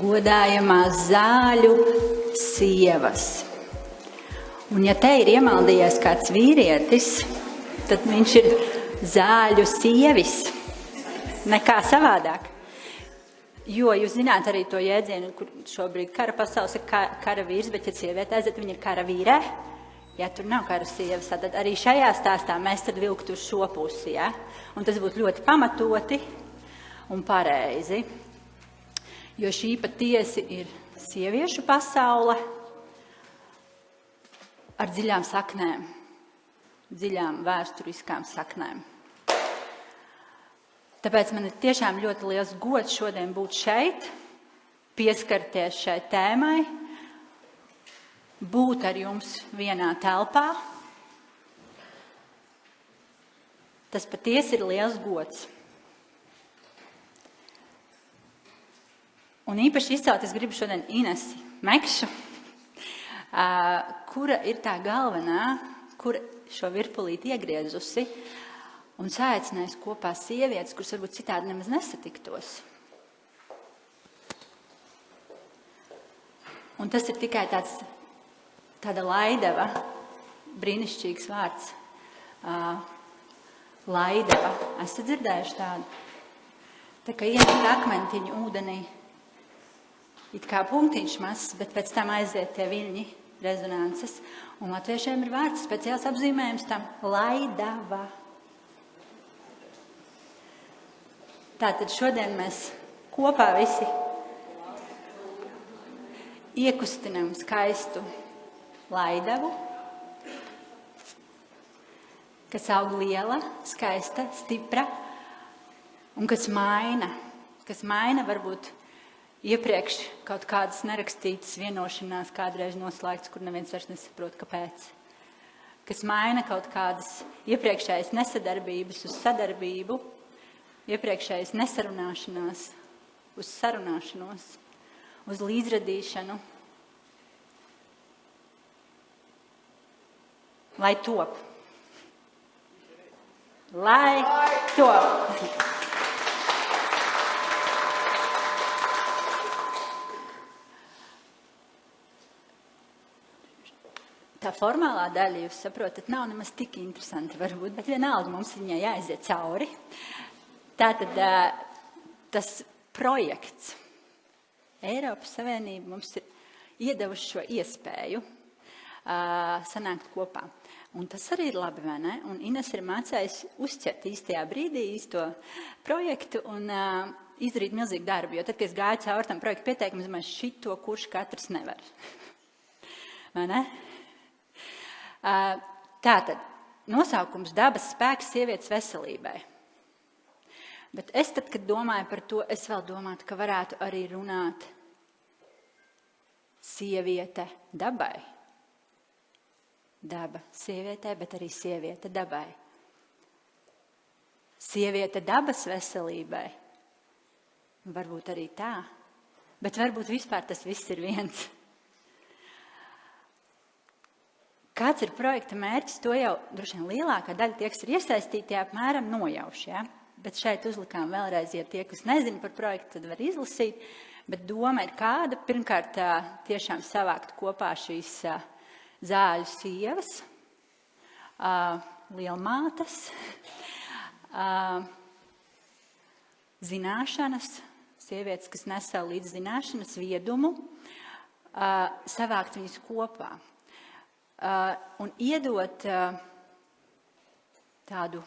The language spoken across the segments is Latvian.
godājamās zāļu sievas. Un ja te ir iemaldījies kāds vīrietis, tad viņš ir zāļu sievis, nekā savādāk. Jo jūs zināt arī to jēdzienu, kur šobrīd kara pasaules ir kara vīrs, bet ja sieviete aiziet, viņa ir kara vīrē. Ja tur nav kara sievas, tad arī šajā stāstā mēs tad vilktu uz šo pusi, ja? Un tas būtu ļoti pamatoti un pareizi. Jo šī patiesi ir sieviešu pasaule ar dziļām saknēm, dziļām vēsturiskām saknēm. Tāpēc man ir tiešām ļoti liels gods šodien būt šeit, pieskarties šai tēmai, būt ar jums vienā telpā. Tas patiesi ir liels gods. Un īpaši izcelt es gribu šodien Inesi Mekšu, kura ir tā galvenā, kura šo virpulīti iegriezusi un saicinājis kopā sievietes, kuras varbūt citādi nemaz nesatiktos. Un tas ir tikai tāda laidava, brīnišķīgs vārds. Laidava. Esat dzirdējuši tādu? Tā kā iemet akmentiņu ūdenī, it kā punktiņš mazs, bet pēc tam aiziet tie viļņi, rezonances. Un latviešiem ir vārds, speciāls apzīmējums tam - laidava. Tātad šodien mēs kopā visi iekustinām skaistu laidavu, kas aug liela, skaista, stipra un kas maina varbūt iepriekš kaut kādas nerakstītas vienošanās kādreiz noslēgts, kur neviens vairs nesaprot, kāpēc. Kas maina kaut kādas iepriekšējas nesadarbības uz sadarbību, iepriekšējas nesarunāšanās uz sarunāšanos, uz līdzradīšanu, lai top. Lai top. Tā formālā daļa, jūs saprotat, nav nemaz tik interesanti varbūt, bet vienalga mums viņai jāaiziet cauri. Tātad tas projekts Eiropas Savienība mums ir iedevuši šo iespēju sanākt kopā. Un tas arī ir labi, vai ne? Un Ines ir mācējis uzķert īstajā brīdī īsto projektu un izdarīt milzīgu darbu. Jo tad, kad es gāju cauri tam projektu pieteikumu, es domāju, šito kurš katrs nevar. Vai ne? Tātad, nosaukums dabas spēks sievietes veselībai. Bet es tad, kad domāju par to, es vēl domātu, ka varētu arī runāt sieviete dabai. Daba sievietē, bet arī sieviete dabai. Sieviete dabas veselībai. Varbūt arī tā. Bet varbūt vispār tas viss ir viens. Kāds ir projekta mērķis, to jau droši vien lielākā daļa tie, kas ir iesaistīti, apmēram nojauši. Ja? Bet šeit uzlikām vēlreiz, ja tie, kas nezina par projektu, tad var izlasīt. Bet doma ir kāda, pirmkārt, tiešām savākt kopā šīs zāļu sievas, lielmātes, zināšanas, sievietes, kas nes sev līdz zināšanas, viedumu, savākt viņus kopā. Un iedot tādu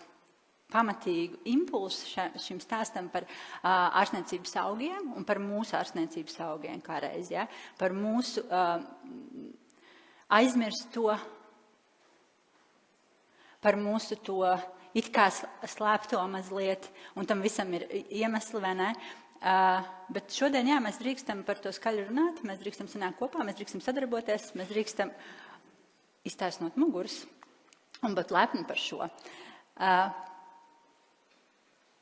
pamatīgu impulsu šim stāstam par ārstniecības augiem un par mūsu ārstniecības augiem kāreiz, ja? Par mūsu aizmirst to, par mūsu to it kā slēpto mazliet, un tam visam ir iemesli, vai ne? Bet šodien, jā, mēs drīkstam par to skaļi runāt, mēs drīkstam sanākt kopā, mēs drīkstam sadarboties, mēs drīkstam iztaisnot muguras un būt lepni par šo.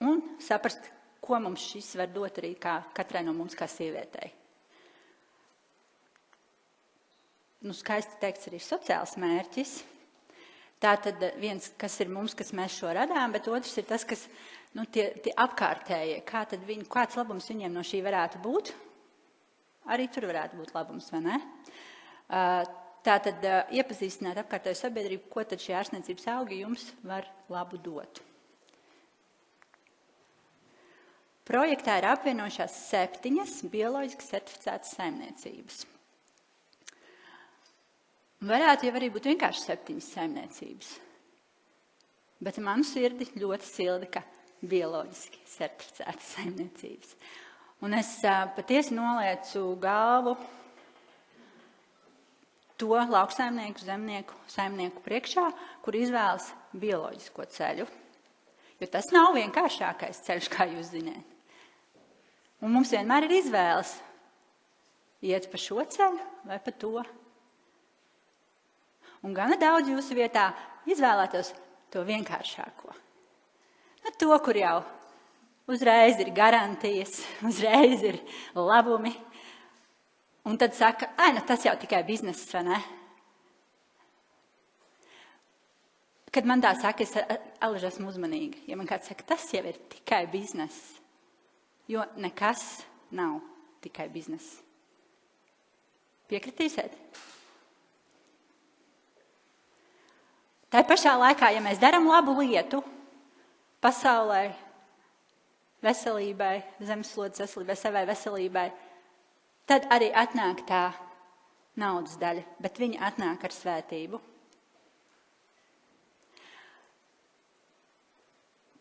Un saprast, ko mums šis var dot arī katrai no mums kā sievietei. Nu, skaisti teikts arī sociāls mērķis. Tātad viens, kas ir mums, kas mēs šo radām, bet otrs ir tas, kas, tie apkārtējie. Kāds labums viņiem no šī varētu būt? arī tur varētu būt labums, vai ne? Tātad iepazīstināt apkārtējo sabiedrību, ko tad šie ārstniecības augi jums var labu dot. Projektā ir apvienojušās 7 bioloģiski certificētas saimniecības. Varētu jau arī būt vienkārši 7 saimniecības, bet manu sirdi ļoti silda, ka bioloģiski certificētas saimniecības. Un es patiesi noliecu galvu to lauksaimnieku, zemnieku, saimnieku priekšā, kur izvēlas bioloģisko ceļu. Jo tas nav vienkāršākais ceļš, kā jūs zināt. Un mums vienmēr ir izvēles iet pa šo ceļu vai pa to. Un gana daudz jūsu vietā izvēlētos to vienkāršāko. Nu, to, kur jau uzreiz ir garantijas, uzreiz ir labumi. Un tad saka, tas jau tikai bizness, vai ne? Kad man tā saka, es alaži esmu uzmanīga. Ja man kāds saka, tas jau ir tikai bizness. Jo nekas nav tikai bizness. Piekritīsiet? Tā pašā laikā, ja mēs darām labu lietu pasaulē, veselībai, zemeslodes veselībai, savai veselībai, tad arī atnāk tā naudas daļa, bet viņa atnāk ar svētību.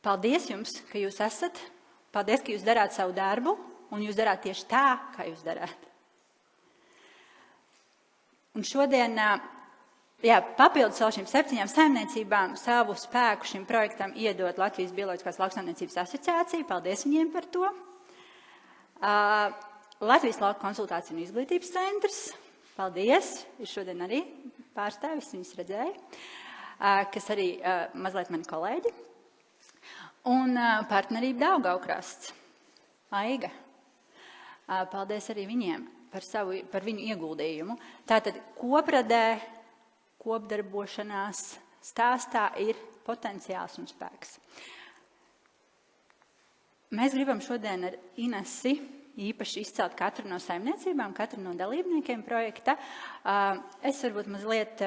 Paldies jums, ka jūs esat. Paldies, ka jūs darāt savu darbu, un jūs darāt tieši tā, kā jūs darāt. Un šodien, papildus vēl šīm 7 saimniecībām, savu spēku šim projektam iedod Latvijas Bioloģiskās lauksaimniecības asociācija. Paldies viņiem par to. Latvijas lauku konsultāciju un izglītības centrs. Paldies. Ir šodien arī pārstāvis, viņus redzēju, kas arī mazliet mani kolēģi. Un partnerība Daugavkrasts, Aiga. Paldies arī viņiem par viņu ieguldījumu. Tātad kopradē, kopdarbošanās stāstā ir potenciāls un spēks. Mēs gribam šodien ar Inesi īpaši izcelt katru no saimniecībām, katru no dalībniekiem projekta. Es varbūt mazliet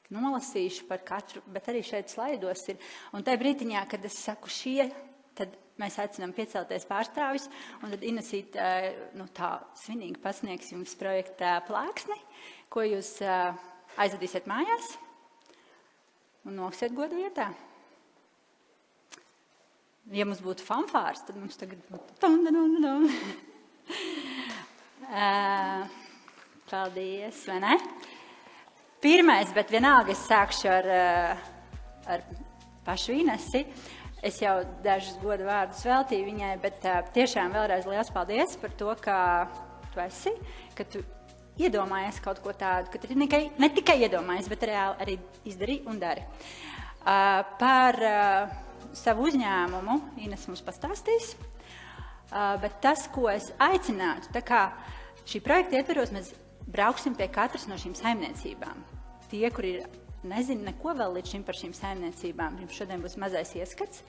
nolasīšu par katru, bet arī šeit slaidos ir. Un tajā brītiņā, kad es saku šie, tad mēs aicinām piecelties pārstāvis, un tad Inesīt tā svinīgi pasniegs jums projekta plāksni, ko jūs aizvedīsiet mājās un noliksiet godu vietā. Ja mums būtu fanfārs, tad mums tagad būtu paldies, vai ne? Pirmais, bet vienalga es sākšu ar pašu Inesi. Es jau dažus godu vārdus veltīju viņai, bet tiešām vēlreiz liels paldies par to, ka tu esi, ka tu iedomājies kaut ko tādu, ka tu ne tikai iedomājies, bet reāli arī izdarīji un dari. Par savu uzņēmumu Ines mums pastāstīs, bet tas, ko es aicinātu, tā kā šī projekta ietveros, mēs brauksim pie katras no šīm saimniecībām. Tie, kuri nezina neko vēl līdz šim par šīm saimniecībām, jums šodien būs mazais ieskats,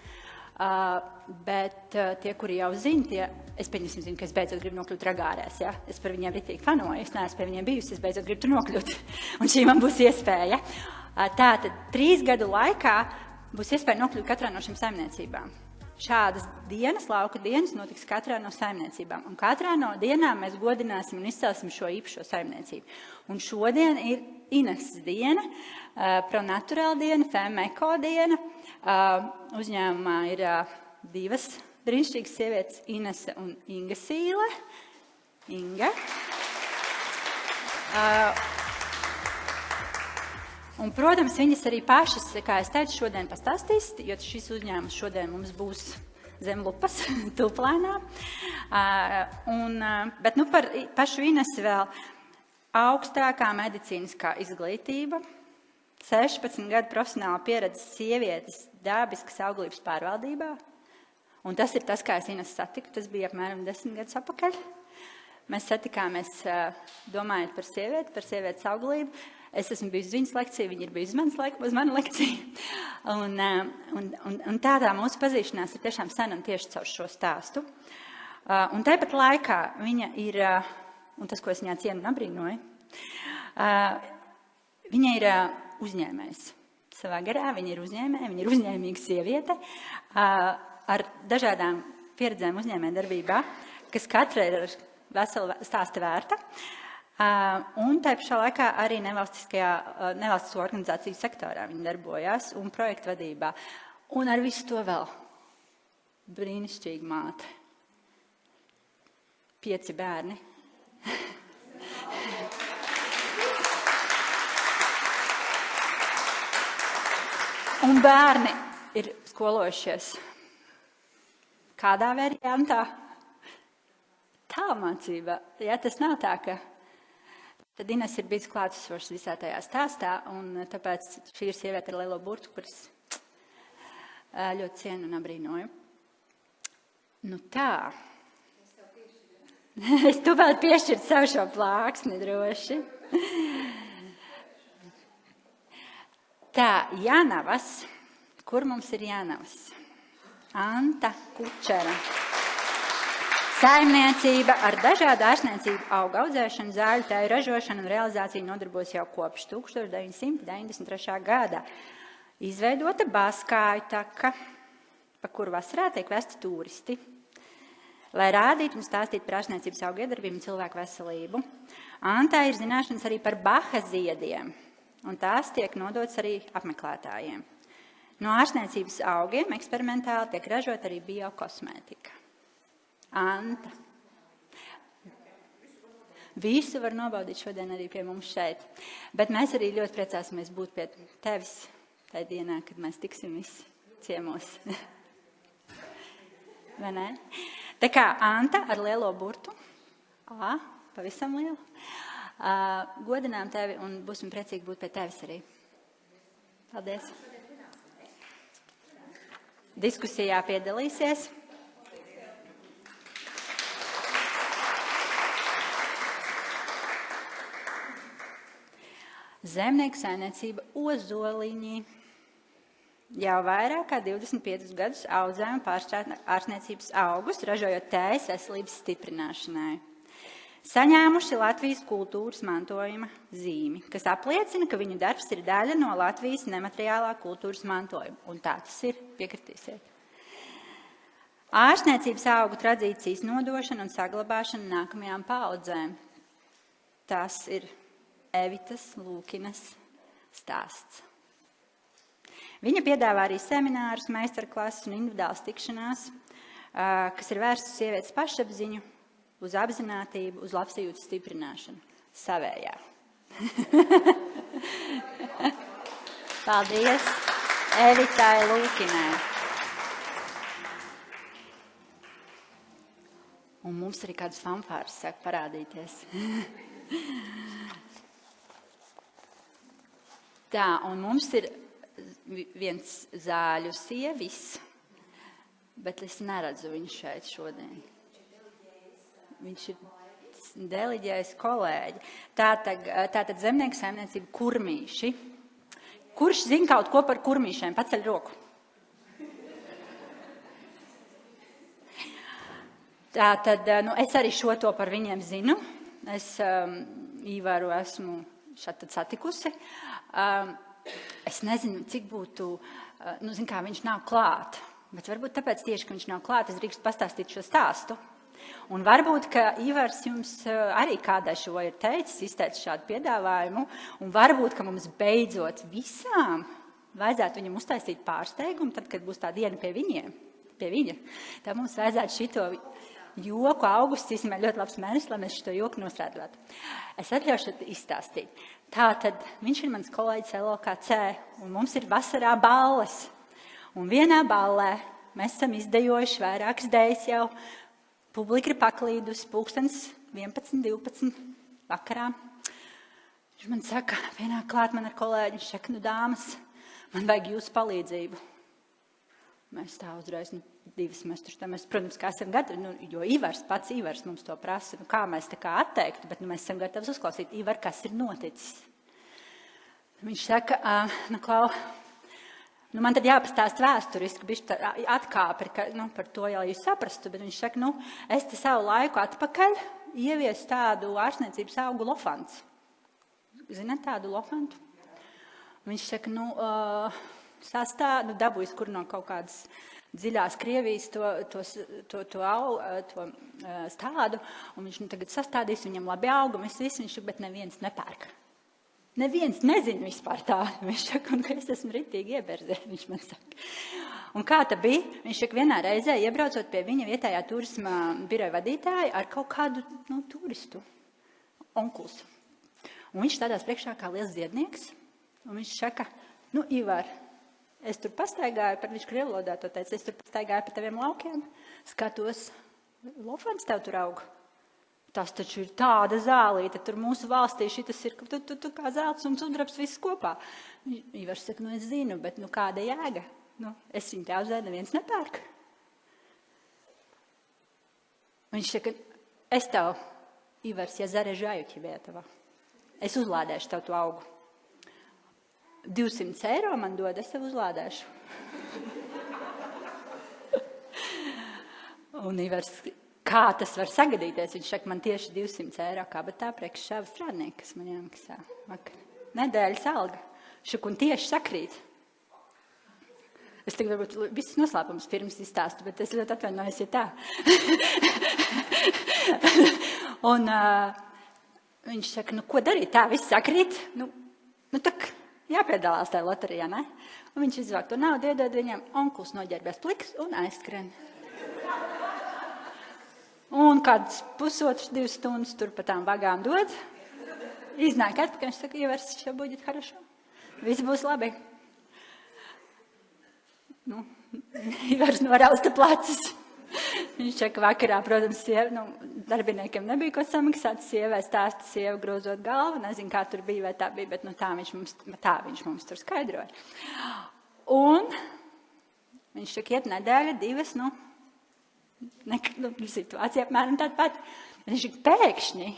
bet tie, kuri jau zina, es pieņemsim zinu, ka es beidzot gribu nokļūt Ragārēs, ja? Es par viņiem ritīgi fanoju, es neesmu pie viņiem bijusi, es beidzot gribu tur nokļūt, un šī man būs iespēja. Tātad 3 gadu laikā būs iespēja nokļūt katrā no šīm saimniecībām. Šādas dienas, lauka dienas notiks katrā no saimniecībām. Un katrā no dienām mēs godināsim un izcelsim šo īpašo saimniecību. Un šodien ir Ineses diena, Pronaturāla diena, Femeko diena. Uzņēmumā ir 2 brīnišķīgas sievietes, Inese un Inga Sīle. Inga. Un, protams, viņas arī pašas, kā es teicu, šodien pastāstīs, jo šis uzņēmums šodien mums būs zem lupas, Tūplēnā. Bet par pašu Inesi vēl augstākā medicīniskā izglītība, 16 gadu profesionāla pieredze sievietes dabiskas auglības pārvaldībā. Un tas ir tas, kā es Inesi satiku, tas bija apmēram 10 gadus atpakaļ. Mēs satikāmies domājot par sievietes auglību. Es esmu bijusi viņas lekcija, viņa ir bijusi uz manu lekciju. Un tādā mūsu pazīšanās ir tiešām sena un tieši caur šo stāstu. Un tāpat laikā viņa ir, un tas, ko es viņā cienu un abrīnoju, viņa ir uzņēmējs. Savā garā viņa ir uzņēmēja, viņa ir uzņēmīga sieviete ar dažādām pieredzēm uzņēmē darbībā, kas katra ir vesela stāsta vērta. Un tā pašā laikā arī nevalstisko organizāciju sektorā viņa darbojās un projektu vadībā. Un ar visu to vēl brīnišķīga māte. 5 bērni. Un bērni ir skolojušies. Kādā variantā? Tālmācība. Ja tas nav tā, ka tad Ines ir bijis klātesošs visā tajā stāstā, un tāpēc šī ir sieviete ar lielo burtu, kuras ļoti cienu un abrīnoju. Nu tā. Es tu vēl piešķirt savu šo plāksni droši. Tā, Jānavas. Kur mums ir Jānavas? Anta Kučera. Saimniecība ar dažādu ārstniecību, auga audzēšanu, zāļu tēju ražošanu un realizāciju nodarbojas jau kopš 1993. gada. Izveidota Baskāju taka, pa kuru vasarā tiek vesti turisti, lai rādītu un stāstītu par ārstniecības auga iedarbību un cilvēku veselību. Antā ir zināšanas arī par Baha ziediem, un tās tiek nodotas arī apmeklētājiem. No ārstniecības augiem eksperimentāli tiek ražot arī biokosmētika. Anta. Visu var nobaudīt šodien arī pie mums šeit. Bet mēs arī ļoti priecāsimies būt pie tevis tajā dienā, kad mēs tiksim visi ciemos. Vai ne? Tā kā Anta ar lielo burtu. Pavisam lielu. Godinām tevi un būsim priecīgi būt pie tevis arī. Paldies. Diskusijā piedalīsies. Zemnieku saimniecība Ozoliņi. Jau vairāk kā 25 gadus audzē un pārstrādā ārstniecības augus, ražojot tējas veselības stiprināšanai. Saņēmuši Latvijas kultūras mantojuma zīmi, kas apliecina, ka viņu darbs ir daļa no Latvijas nemateriālā kultūras mantojuma. Un tā tas ir, piekritīsiet. Ārstniecības augu tradīcijas nodošana un saglabāšana nākamajām paaudzēm. Tas ir Evitas Lūkinas stāsts. Viņa piedāvā arī seminārus, meistarklases un individuālas tikšanās, kas ir vērstas uz sievietes pašapziņu, uz apzinātību, uz labsajūtas stiprināšanu. Savējā. Paldies Evitai Lūkinai. Un mums arī kādas fanfāras sāk parādīties. Tā, un mums ir viens zāļu sievis, bet es neredzu viņu šeit šodien. Viņš ir deliģējis kolēģi. Tātad zemnieku saimniecība kurmīši. Kurš zina kaut ko par kurmīšiem? Paceļ roku. Tātad, es arī šo to par viņiem zinu. Es Īvaru esmu šādi satikusi. Es nezinu, cik būtu, kā viņš nav klāt, bet varbūt tāpēc tieši, ka viņš nav klāt, es drīkstu pastāstīt šo stāstu. Un varbūt, ka Ivars jums arī kādai šo ir teicis, izteicis šādu piedāvājumu, un varbūt, ka mums beidzot visām vajadzētu viņam uztaisīt pārsteigumu, tad, kad būs tā diena pie viņa, tad mums vajadzētu šito joku augusts, īstenībā ļoti labs mēnesis, lai mēs šo joku nostrādātu. Es atļaušu izstāstīt. Tātad viņš ir mans kolēģis LOKC, un mums ir vasarā balles. Un vienā ballē mēs esam izdejojuši vairākas dejas jau. Publika ir paklīdusi 11, 12 vakarā. Viņš man saka, vienā klāt man ar kolēģi, viņš saka, dāmas, man vajag jūsu palīdzību. Mēs tā uzreiz, 2 semestrus, mēs, protams, kā esam gatavi, jo pats Ivars mums to prasa, kā mēs tā kā atteiktu, bet mēs esam gatavi uzklausīt. Ivar, kas ir noticis? Viņš saka, Klau, Nu, man tad jāpastāst vēsturiski, bišķi atkāpi, par to, ja jūs saprastu, bet viņš saka, es te savu laiku atpakaļ ieviesu tādu ārstniecības augu lofants. Zināt tādu lofantu? Viņš saka, dabūjis kur no kaut kādas dziļās Krievijas to stādu, un viņš tagad sastādīs, viņam labi auga, viņš saka, bet neviens nepērk. Neviens nezina vispār tā. Viņš saka, un ka es esmu ritīgi ieberzē, viņš man saka. Un kā tā bija? Viņš saka, vienā reizē iebraucot pie viņa vietējā turisma biroja vadītāja ar kaut kādu turistu, onkuls. Un viņš stādās priekšā kā liels ziednieks, un viņš saka, Ivar, es tur pastaigāju, viņš krievlodā to teica, es tur pastaigāju pa taviem laukiem, skatos, lofants tev tur aug. Tas taču ir tāda zālīte, tur mūsu valstī šitas ir, tu kā zelts un sudrabs viss kopā. Ivars saka, es zinu, bet kāda jēga? Es viņu te auzēju, neviens nepērk. Viņš saka, es tev, Ivars, ja zarežāju ķibē tavā, es uzlādēšu tev to augu. 200 eiro man dod, es tev uzlādēšu. Un Ivars, kā tas var sagadīties? Viņš saka, man tieši 200 eiro kabatā priekš šāva strādnieki, kas man jāmaksā vakar. Nedēļas alga. Šuk un tieši sakrīt. Es tagad varbūt viss noslēpums pirms izstāstu, bet es ļoti atvainojos, ja tā. Un viņš saka, ko darīt? Tā viss sakrīt? Tak jāpiedalās tajā loterijā, ne? Un viņš izvāk to naudu, iedod viņam, onkuls noģērbies pliks un aizskrien. Un kāds 1,5–2 stundas tur pa tām vagām dod. Iznāk atpakaļ, viņš saka, Ivars, šo buģet хорошо. Viss būs labi. Ivars norausta plecus. Viņš saka, vakarā, protams, darbiniekiem nebija ko samaksāt. Sievai stāsta, sieva grozot galvu. Nezinu, kā tur bija, vai tā bija, bet tā viņš mums tur skaidroja. Un viņš saka, iet nedēļa, 2, situācija apmēram tāda pati. Viņš ir pēkšņi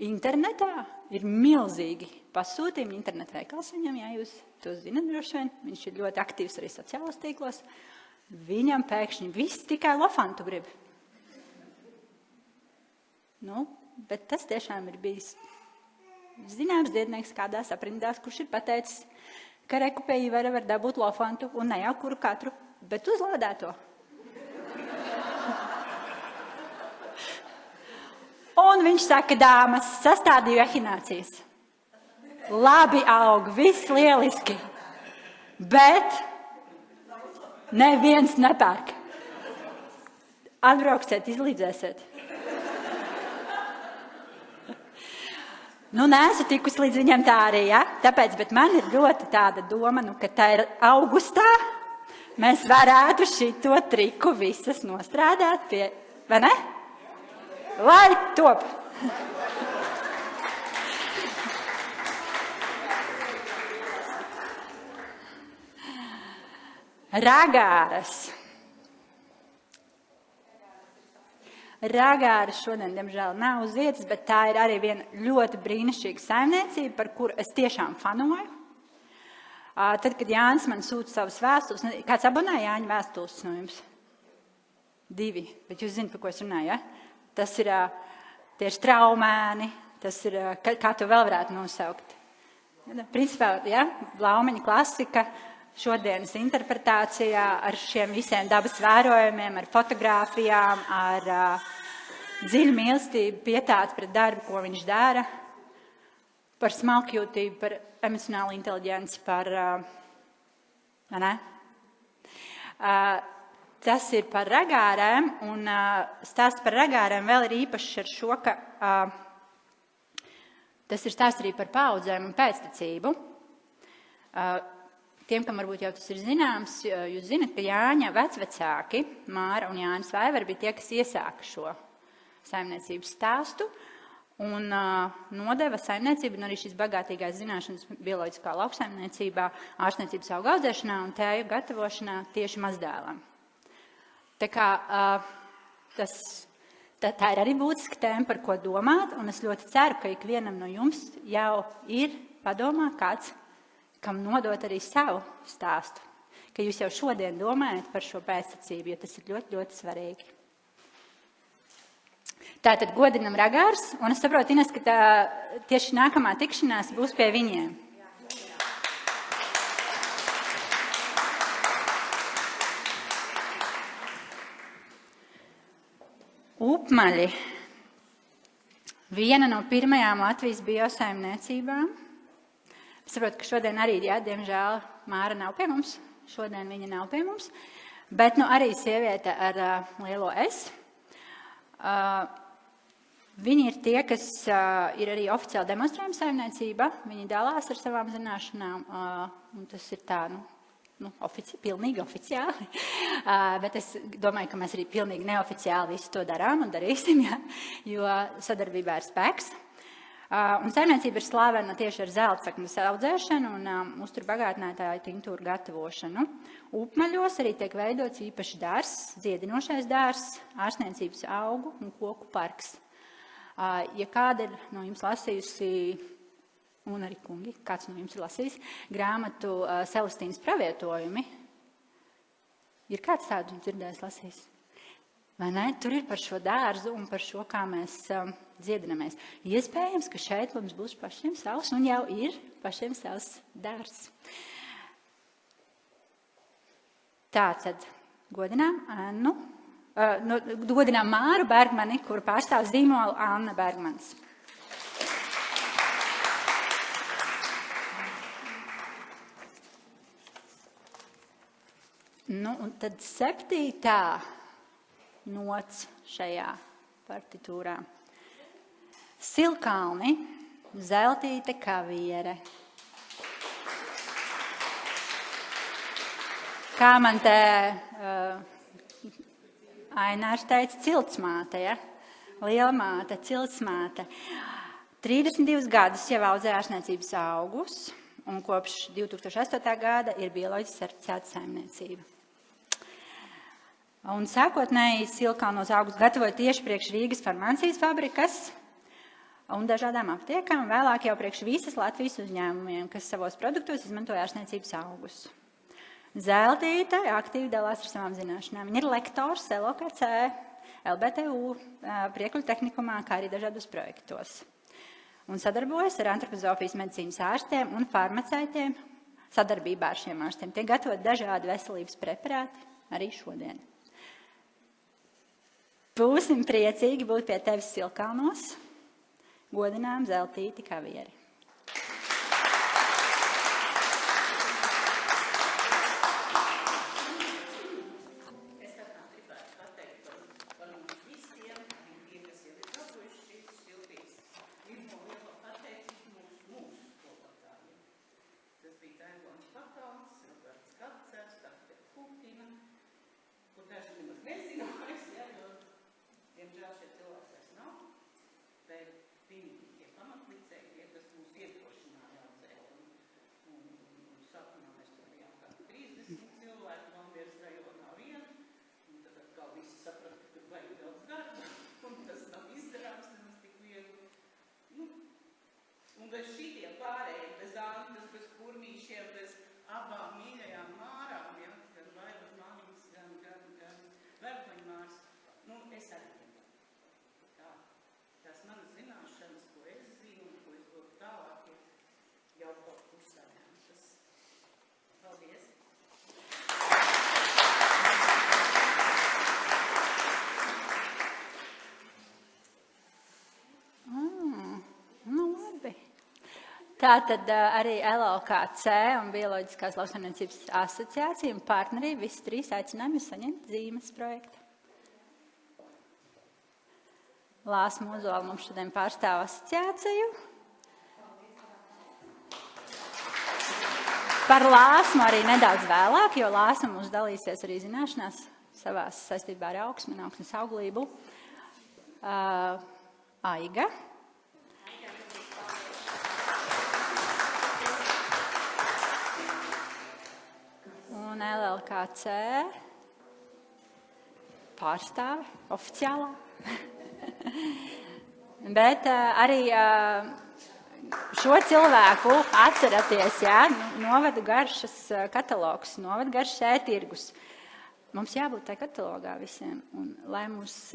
internetā ir milzīgi pasūtījumi internetveikals viņam, ja jūs to zinat droši vien. Viņš ir ļoti aktīvs arī sociālos tīklos. Viņam pēkšņi viss tikai lofantu grib. Bet tas tiešām ir bijis zināms ziednieks kādās aprindās, kurš ir pateicis, ka reku pie Ivara var dabūt lofantu un ne jau kuru katru, bet uzlādēto. Un viņš saka, dāmas, sastādīju ehinācijas. Labi aug, viss lieliski. Bet neviens nepērk. Atbrauksiet, izlīdzēsiet. Neesmu tikus līdz viņam tā arī, ja? Tāpēc, bet man ir ļoti tāda doma, ka tā ir augustā. Mēs varētu šito triku visas nostrādāt pie, vai ne? Lai top! Ragāras. Ragāras šodien, diemžēl, nav uz vietas, bet tā ir arī viena ļoti brīnišķīga saimniecība, par kuru es tiešām fanoju. Tad, kad Jānis man sūta savas vēstules, kāds abonē Jāņa vēstules no jums? 2, bet jūs zināt, par ko es runāju, ja? Tas ir tieši traumēni, tas ir, kā to vēl varētu nosaukt. Principā, ja, Blaumeņa klasika, šodienas interpretācijā ar šiem visiem dabas vērojumiem, ar fotogrāfijām, ar dziļu mīlestību, pietāti pret darbu, ko viņš dara, par smalkjūtību, par emocionālu inteliģenci, par, tas ir par ragārēm, un stāsts par ragārēm vēl ir īpašs ar šo, ka tas ir stāsts arī par paaudzēm un pēctecību. Tiem, kam varbūt jau tas ir zināms, jūs zinat, ka Jāņa vecvecāki, Māra un Jānis Vaivari, bija tie, kas iesāka šo saimniecības stāstu un nodeva saimniecību un arī šīs bagātīgās zināšanas bioloģiskā lauksaimniecībā, ārstniecības augu audzēšanā un tēju gatavošanā tieši mazdēlam. Tā kā tā ir arī būtiska tēma, par ko domāt, un es ļoti ceru, ka ikvienam no jums jau ir padomā kāds, kam nodot arī savu stāstu. ka jūs jau šodien domājat par šo pēcsacību, jo tas ir ļoti, ļoti svarīgi. Tātad godinam ragārs, un es saprotu, Ines, ka tieši nākamā tikšanās būs pie viņiem. Upmaļi. Viena no pirmajām Latvijas biosaimniecībām. Es saprotu, ka šodien arī, diemžēl, Māra nav pie mums. Šodien viņa nav pie mums. Bet arī sieviete ar lielo S. Viņi ir tie, kas ir arī oficiāli demonstrējuma saimniecība. Viņi dalās ar savām zināšanām. Un tas ir tā, pilnīgi oficiāli. Bet es domāju, ka mēs arī pilnīgi neoficiāli visu to darām un darīsim, jo sadarbībā ir spēks. Un saimniecība ir slavena tieši ar zeltsaknes audzēšanu un uzturbagātinātāju tinktūru gatavošanu. Upmaļos arī tiek veidots īpaši dārzs, dziedinošais dārzs, ārstniecības augu un koku parks. Ja kāda ir no jums lasījusi, un arī kungi, kāds no jums ir lasījis, grāmatu Celestīnas pravietojumi, ir kāds tādu dzirdējis lasījis? Vai ne? Tur ir par šo dārzu un par šo, kā mēs dziedinamies. Iespējams, ka šeit mums būs pašiem savs, un jau ir pašiem savs dārzs. Tātad godinām Annu, godinām Māru Bergmani, kuru pārstāv zīmolu Anna Bergmans. Un tad 7. nots šajā partitūrā. Silkalni, zeltīta kaviere. Kā man te Ainārs teica, ciltsmāte, lielmāte, ciltsmāte. 32 gadus jau audzē ārstniecības augus, un kopš 2008. gada ir bioloģiski certificēta saimniecība. Un sākotnēji silkalnos augus gatavoja tieši priekš Rīgas farmācijas fabrikas un dažādām aptiekām, vēlāk jau priekš visas Latvijas uzņēmumiem, kas savos produktos izmantoja ārstniecības augus. Zeltīte aktīvi dalās ar savām zināšanām. Viņa ir lektors LOKC, LBTU, Priekļu tehnikumā, kā arī dažādos projektos. Un sadarbojas ar antropozofijas medicīnas ārstiem un farmaceitiem sadarbībā ar šiem ārstiem. Tiek gatavot dažādi veselības preparāti arī šodien. Būsim priecīgi būt pie tevis Silkalnos. Godinām zeltīti kavieri. Un bez šitie pārējiem, bez Antas, bez Kurmīšiem, bez abām mīļajām Mārām, gan Vaivas māmiņas, gan Bergmaņa Mārs, es arī tās manas zināšanas, ko es zinu un ko es dodu tālāk, jau kaut pusējām. Paldies! Tātad arī LOKC un Bioloģiskās lauksaimniecības asociācija un partnerība visi 3 aicinājumi saņemt zīmes projektu. Lāsma Ozola mums šodien pārstāv asociāciju. Par Lāsmu arī nedaudz vēlāk, jo Lāsma mums dalīsies arī zināšanās savās saistībā ar augsmi un augsnes auglību. Aiga. Un LLKC pārstāve oficiālā. Bet arī šo cilvēku atceraties, jā, novada garšas katalogs, novada garšas ētirgus. Mums jābūt tā katalogā visiem, un lai mūs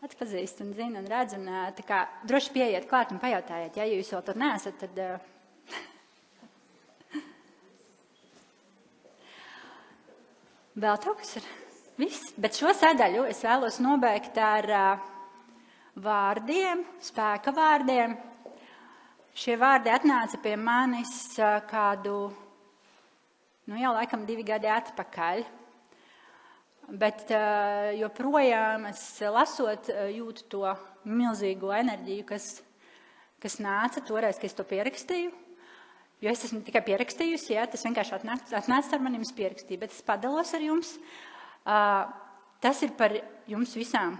atpazīst un zina un redz, un tā kā droši pieiet klāt un pajautājiet, ja jūs vēl tur neesat, tad... Vēl kaut kas ir viss, bet šo sadaļu es vēlos nobeigt ar vārdiem, spēka vārdiem. Šie vārdi atnāca pie manis kādu, jau laikam 2 gadi atpakaļ. Bet joprojām es lasot jūtu to milzīgo enerģiju, kas nāca toreiz, kad es to pierakstīju. Jo es esmu tikai pierakstījusi, ja, tas vienkārši atnāca ar manim, es pierakstīju, bet es padalos ar jums. Tas ir par jums visām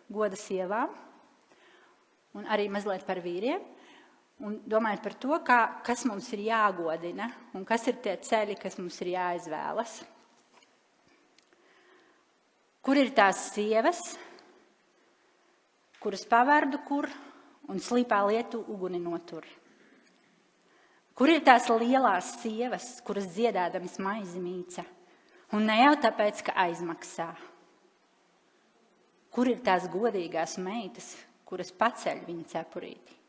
goda sievām un arī mazliet par vīriem. Un domājot par to, kas mums ir jāgodina un kas ir tie ceļi, kas mums ir jāizvēlas. Kur ir tās sievas, kuras pavārdu kur un slīpā lietu uguni notur? Kur ir tās lielās sievas, kuras dziedādams maizi mīca, un ne jau tāpēc, ka aizmaksā? Kur ir tās godīgās meitas, kuras paceļ viņa cepurīti?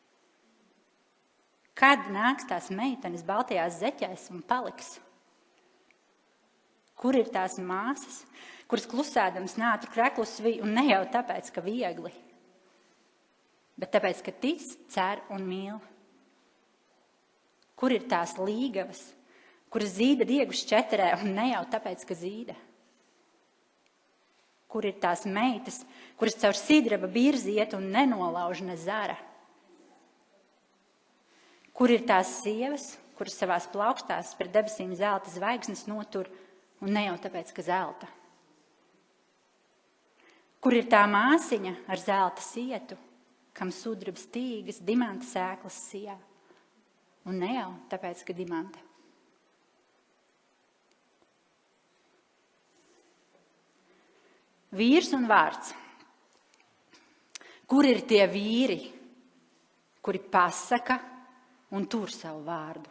Kad nāks tās meitenes baltajās zeķēs un paliks? Kur ir tās māsas, kuras klusēdams nātu kreklus vij, un ne jau tāpēc, ka viegli, bet tāpēc, ka tic, cer un mīl? Kur ir tās līgavas, kuras zīda diegus četerē, un ne jau tāpēc, ka zīda? Kur ir tās meitas, kuras caur sidraba birzi iet un nenolauž ne zara? Kur ir tās sievas, kuras savās plaukstās pret debesīm zelta zvaigznes notur, un ne jau tāpēc, ka zelta? Kur ir tā māsiņa ar zelta sietu, kam sudraba stīgas dimanta sēklas sijā, un ne jau tāpēc, ka dimanta? Vīrs un vārds. Kur ir tie vīri, kuri pasaka un tur savu vārdu?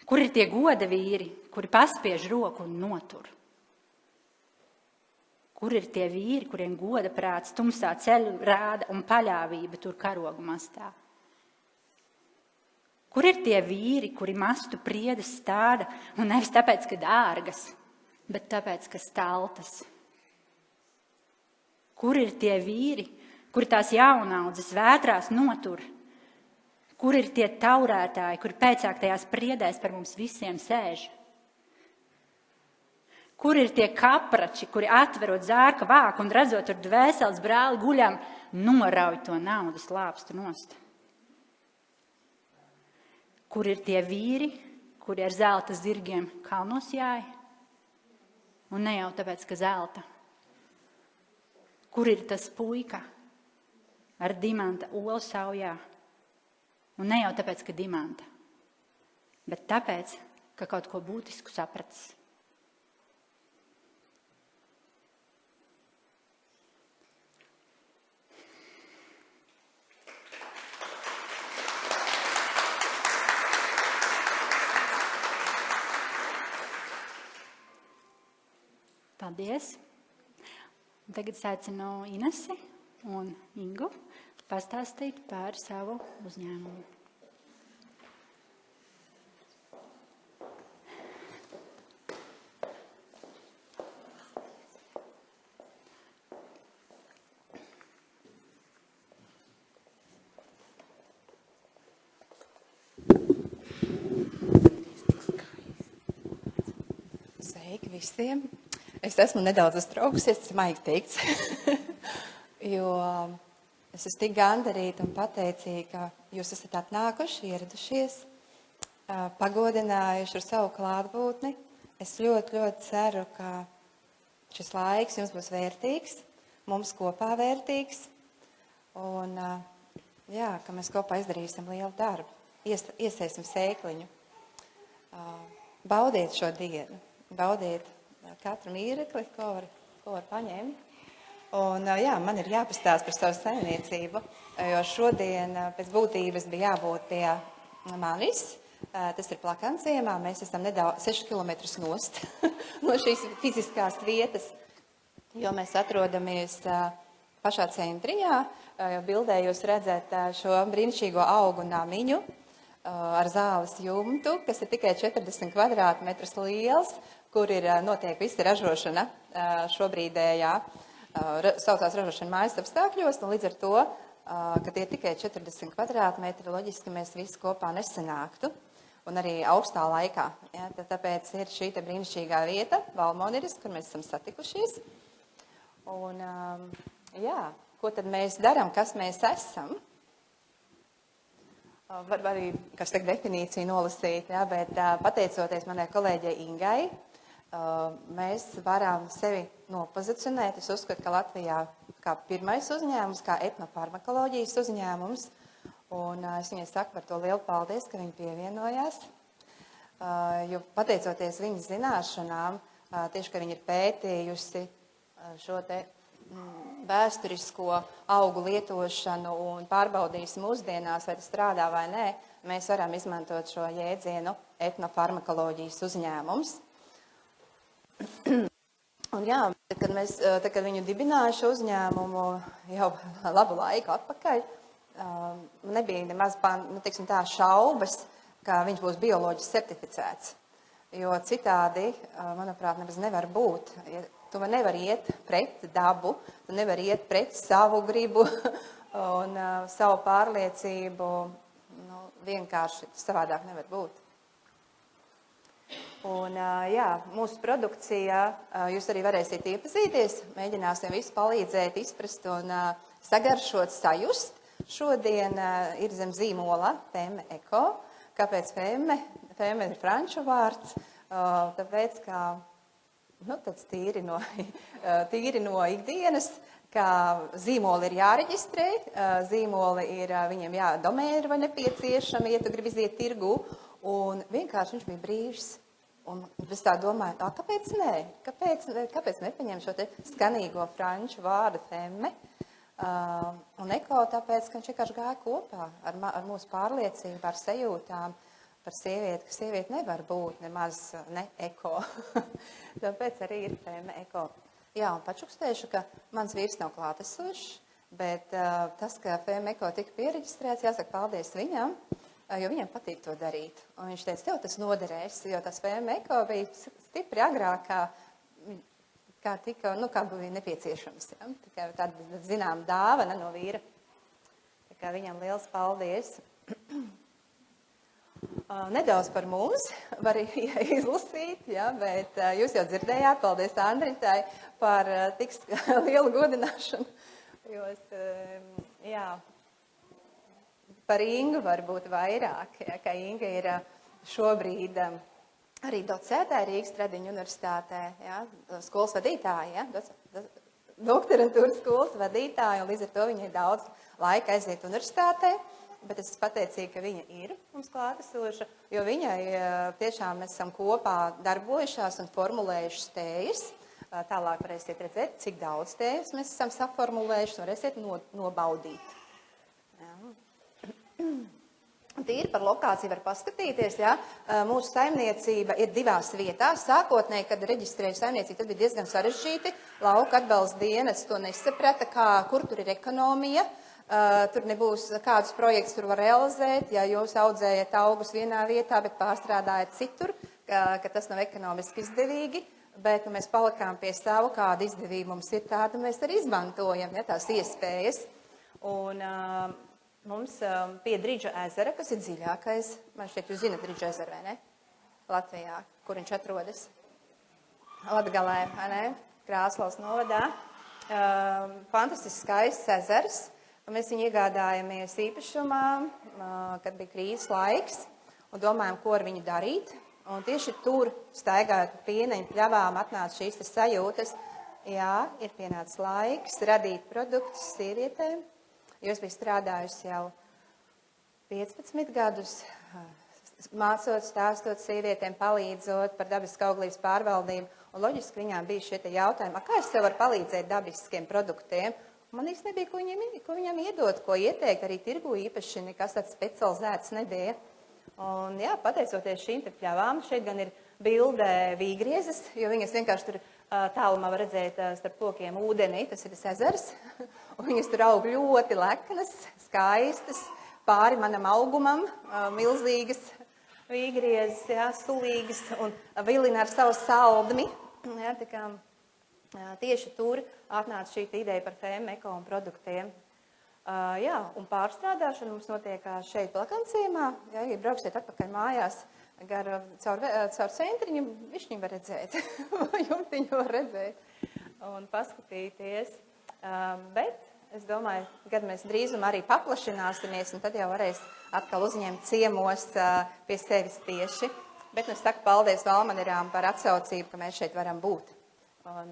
Kur ir tie goda vīri, kuri paspiež roku un notur? Kur ir tie vīri, kuriem goda prāts tumsā ceļu rāda un paļāvība tur karogu mastā? Kur ir tie vīri, kuri mastu priedes stāda un nevis tāpēc, ka dārgas, bet tāpēc, ka staltas? Kur ir tie vīri, kuri tās jaunaudzes vētrās notur? Kur ir tie taurētāji, kuri pēcāk tajās priedēs par mums visiem sēž? Kur ir tie kaprači, kuri atverot zārka vāku un redzot tur dvēseles brāli guļam, norauj to naudas lāpstu nost? Kur ir tie vīri, kuri ar zelta zirgiem kalnos jāja? Un ne jau tāpēc, ka zelta. Kur ir tas puika ar dimanta olu saujā? Un ne jau tāpēc, ka dimanta, bet tāpēc, ka kaut ko būtisku sapratis. Paldies! Tagad es aicinu Inesi un Ingu pastāstīt par savu uzņēmumu. Sveiki visiem! Es esmu nedaudz uztraukusies, tas maigi teikts, jo es esmu tik gandarīta un pateicīga, ka jūs esat atnākuši, ieradušies, pagodinājuši ar savu klātbūtni. Es ļoti, ļoti ceru, ka šis laiks jums būs vērtīgs, mums kopā vērtīgs, un ka mēs kopā izdarīsim lielu darbu, iesēsim sēkliņu. Baudiet šo dienu, baudiet katru mirkli, ko var paņemt. Un, jā, man ir jāpastāst par savu saimniecību, jo šodien pēc būtības bija jābūt pie manis. Tas ir Plakanciemā, mēs esam nedaudz 6 kilometrus nost no šīs fiziskās vietas, jo mēs atrodamies pašā centriņā. Bildē jūs redzat šo brīnišķīgo augu namiņu ar zāles jumtu, kas ir tikai 40 kvadrātmetrus liels, kur ir notiek visa ražošana šobrīdējā, saucās ražošana mājas apstākļos, un līdz ar to, ka tie tikai 40 kvadrātmetri, loģiski mēs visi kopā nesanāktu, un arī augstā laikā. Ja, tāpēc ir šī te brīnišķīgā vieta, Valmoniris, kur mēs esam satikušies. Un, jā, ko tad mēs darām, kas mēs esam? Var arī, kas tagad definīciju nolasīt, ja, bet pateicoties manai kolēģei Ingai, mēs varam sevi nopozicionēt. Es uzskatu, ka Latvijā kā pirmais uzņēmums, kā etnofarmakoloģijas uzņēmums, un es viņai saku par to lielu paldies, ka viņi pievienojās, jo pateicoties viņas zināšanām, tieši, ka viņi ir pētījusi šo te vēsturisko augu lietošanu un pārbaudījis mūsdienās, vai tas strādā vai nē, mēs varam izmantot šo jēdzienu etnofarmakoloģijas uzņēmums. Un jā, kad viņu dibināja šo uzņēmumu jau labu laiku atpakaļ, nebija nemaz tā šaubas, ka viņš būs bioloģiski certificēts. Jo citādi, manuprāt, nemaz nevar būt. Tu nevari iet pret dabu, tu nevari iet pret savu gribu un savu pārliecību. Nu, vienkārši savādāk nevar būt. Un, jā, mūsu produkcijā jūs arī varēsiet iepazīties, mēģināsim visu palīdzēt, izprast un sagaršot, sajust. Šodien ir zem zīmola Femme Eko. Kāpēc Femme? Femme ir franču vārds, tāpēc, ka tāds tīri no ikdienas, ka zīmoli ir jāreģistrē, zīmoli ir, viņiem domēni vai nepieciešami, ja tu gribi iziet tirgu, un vienkārši viņš bija brīžs. Un es tā domāju, kāpēc nē? Kāpēc nepaņem šo te skanīgo franču vārdu Femme? Un eko, tāpēc, ka viņš vienkārši gāja kopā ar mūsu pārliecību, ar sajūtām par sievieti, ka sievieti nevar būt nemaz ne eko. Tāpēc arī ir Femme Eko. Jā, un pačukstēšu, ka mans vīrs nav klātesošs, bet tas, ka Femme Eko tika piereģistrēts, jāsaka paldies viņam, jo viņam patīk to darīt. Un viņš teica, tev tas noderēs, jo tas Femme Eko bija stipri agrāk, kā bija nepieciešams. Ja? Tā tāda zinām dāvana no vīra. Tā kā viņam liels paldies. Nedaudz par mums var izlasīt, ja, bet jūs jau dzirdējāt, paldies Andritai par tik lielu godināšanu. Jā, par Ingu varbūt vairāk, ja, ka Inga ir šobrīd arī docētāja Rīgas Tradiņu universitātē, ja, skolas vadītāja, ja, doktorantūras skolas vadītāja, un līdz ar to viņai daudz laika aiziet universitātē. Bet es pateicīju, ka viņa ir mums klātesoša, jo viņai tiešām mēs esam kopā darbojušās un formulējušas tējas. Tālāk varēsiet redzēt, cik daudz tējas mēs esam saformulējuši, varēsiet nobaudīt. Tīri par lokāciju var paskatīties, ja? Mūsu saimniecība ir divās vietās. Sākotnēji, kad reģistrēju saimniecību, tad bija diezgan sarežģīti. Lauka atbalsta dienas to nesaprata, kur tur ir ekonomija. Tur nebūs kādus projektus, tur var realizēt, ja jūs audzējat augus vienā vietā, bet pārstrādājat citur, ka tas nav ekonomiski izdevīgi, bet mēs palikām pie savu, kāda izdevība mums ir tāda, mēs arī izmantojam, ja, tās iespējas. Un mums pie Driģa ezera, kas ir dziļākais, man šķiet, jūs zinat Driģa ezeru, vai ne? Latvijā, kur viņš atrodas. Latgalē, vai ne? Krāslavas novadā. Fantastisks skaists ezers. Mēs viņu iegādājamies īpašumā, kad bija krīzes laiks, un domājam, ko ar viņu darīt. Un tieši tur, staigājot pa pieneņu pļavām, atnāca šīs sajūtas. Jā, ir pienācis laiks radīt produktus sievietēm. Jo es biju strādājusi jau 15 gadus mācot, stāstot sievietēm, palīdzot par dabisku auglības pārvaldību. Un loģiski viņām bija šie jautājumi, kā es sev varu palīdzēt dabiskiem produktiem. Man īsti nebija, ko viņam iedot, ko ieteikt, arī tirgu īpaši nekas tāds specializēts nebija. Un jā, pateicoties šīm te pļavām, šeit gan ir bilde vīgriezes, jo viņas vienkārši tur tālumā var redzēt starp kokiem ūdenī, tas ir tas ezers, un viņas tur aug ļoti leknas, skaistas, pāri manam augumam, milzīgas vīgriezes, jā, sulīgas, un vilina ar savu saldmi, jā, tā kā tieši tur atnāca šī ideja par FEM-eko un produktiem. Jā, un pārstrādāšana mums notiek šeit Plakanciemā, ja brauksiet atpakaļ mājās, caur centriņu, višķiņu var redzēt, jumtiņu var redzēt un paskatīties. Bet es domāju, kad mēs drīzumā arī paplašināsimies, un tad jau varēs atkal uzņemt ciemos pie sevis tieši. Bet es saku paldies Valmanerām par atsaucību, ka mēs šeit varam būt. Un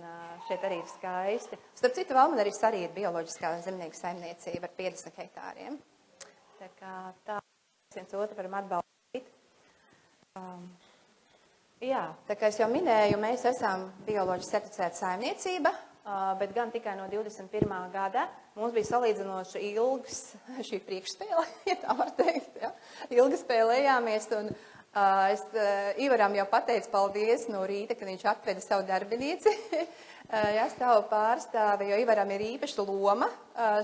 šeit arī ir skaisti. Starp citu, Valmaneris arī ir bioloģiskā zemnieku saimniecība ar 50 hektāriem. Tā kā tā viens otru varam atbalstīt. Jā, tā kā es jau minēju, mēs esam bioloģiski certificēta saimniecība, bet gan tikai no 21. gada. Mums bija salīdzinoši ilgs šī priekšspēle, ja tā var teikt. Ja? Ilgi spēlējāmies un es Ivaram jau pateicu paldies no rīta, kad viņš atveda savu darbinieci, ja, savu pārstāvi, jo Ivaram ir īpaša loma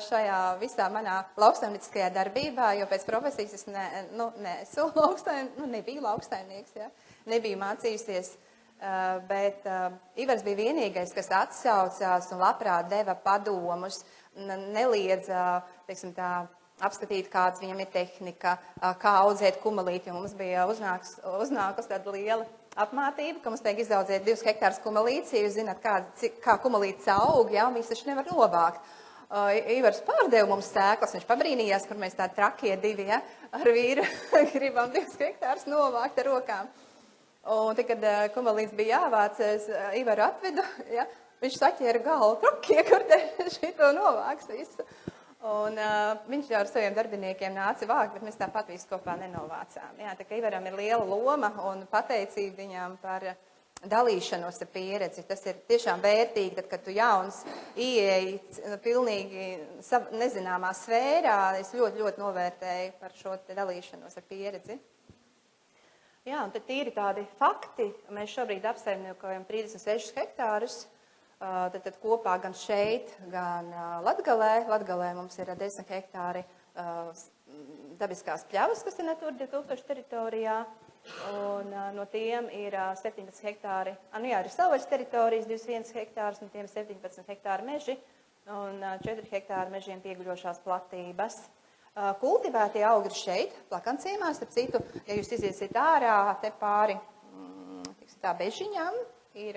šajā visā manā lauksaimnieciskajā darbībā, jo pēc profesijas es nebiju lauksaimnieks, ja, nebiju mācījusies, bet Ivars bija vienīgais, kas atsaucās un labprāt deva padomus, neliedza, teiksim tā, apskatīt, kāds viņam ir tehnika, kā audzēt kumelīti, jo mums bija uznākus tāda liela apmātība, ka mums tiek izaudzēt 2 hektārus kumelītes, ja jūs zināt, kā kumelītes aug, ja, un viņš taču nevar novākt. Ivars pārdeva mums sēklas, viņš pabrīnījās, kur mēs tādi trakie divi, ja, ar vīru gribam 2 hektārus novākt ar rokām. Un tad, kad kumelītes bija jāvāc, es Ivaru atvedu, ja, viņš saķēra galvu, trakie, kur te šito novāks visu. Un viņš jau ar saviem darbiniekiem nāca vākt, bet mēs tāpat visu kopā nenovācām. Jā, tā kā Ivaram ir liela loma un pateicība viņam par dalīšanos ar pieredzi. Tas ir tiešām vērtīgi, tad, kad tu jauns ieeji pilnīgi nezināmā sfērā, es ļoti, ļoti novērtēju par šo dalīšanos ar pieredzi. Jā, un tad tīri tādi fakti. Mēs šobrīd apsaimniekojam 36 hektārus. Tad kopā gan šeit, gan Latgalē. Latgalē mums ir 10 hektāri dabiskās pļavas, kas ir Natura 2000 teritorijā. Un no tiem ir 17 hektāri, ir savvaļas teritorijas, 21 hektārs, no tiem 17 hektāri meži un 4 hektāri mežiem pieguļošās platības. Kultivētie augi ir šeit, Plakanciemā, starp citu, ja jūs iziesiet ārā, te pāri tā bežiņām, ir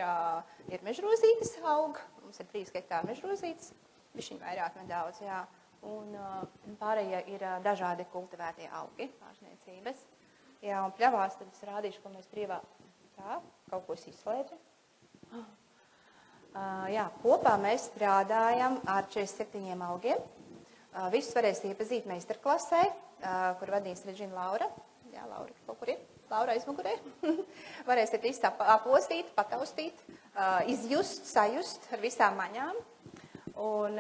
mežrozītes aug, mums ir 3 hektāri mežrozītes, bišķiņ vairāk nedaudz, jā, un pārējie ir dažādi kultivētie augi, pārsniecības. Jā, un pļavās tad es rādīšu, ko mēs brīvā, tā, kaut ko es izslēdzu. Jā, kopā mēs strādājam ar 47 augiem. Visus varēs iepazīt meistarklasē, kur vadīs Reģina Laura. Jā, Laura kaut kur ir. Laura aizmugurē. Varēsiet visu apostīt, pataustīt, izjust, sajust ar visām maņām. Un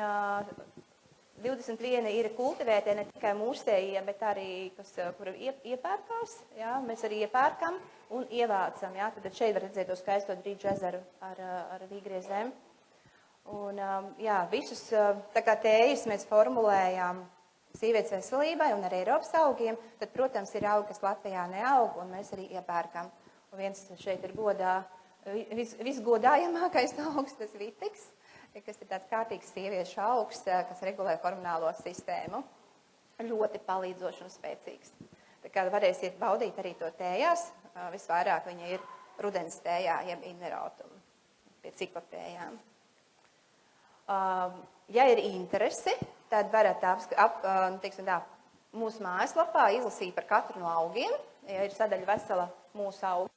21 ir kultivētie ne tikai mūsējie, bet arī, kur iepērkās. Jā, mēs arī iepērkam un ievācam. Jā, tad šeit var redzēt to skaisto Drīdžu ezeru ar vīgriezēm. Un jā, visus tā kā tējus mēs formulējām sievietes veselībai un ar Eiropas augiem, tad, protams, ir augi, kas Latvijā neaug, un mēs arī iepērkam. Un viens šeit ir godā, visgodājamākais augs, tas vitiks, kas ir tāds kārtīgs sieviešu augs, kas regulē hormonālo sistēmu. Ļoti palīdzošs un spēcīgs. Tā kā varēsiet baudīt arī to tējās, visvairāk viņa ir rudens tējā, jeb inerautum, pie ciklotējām. Ja ir interesi, tad varat mūsu mājaslapā izlasīt par katru no augiem, ja ir sadaļa vesela mūsu augi.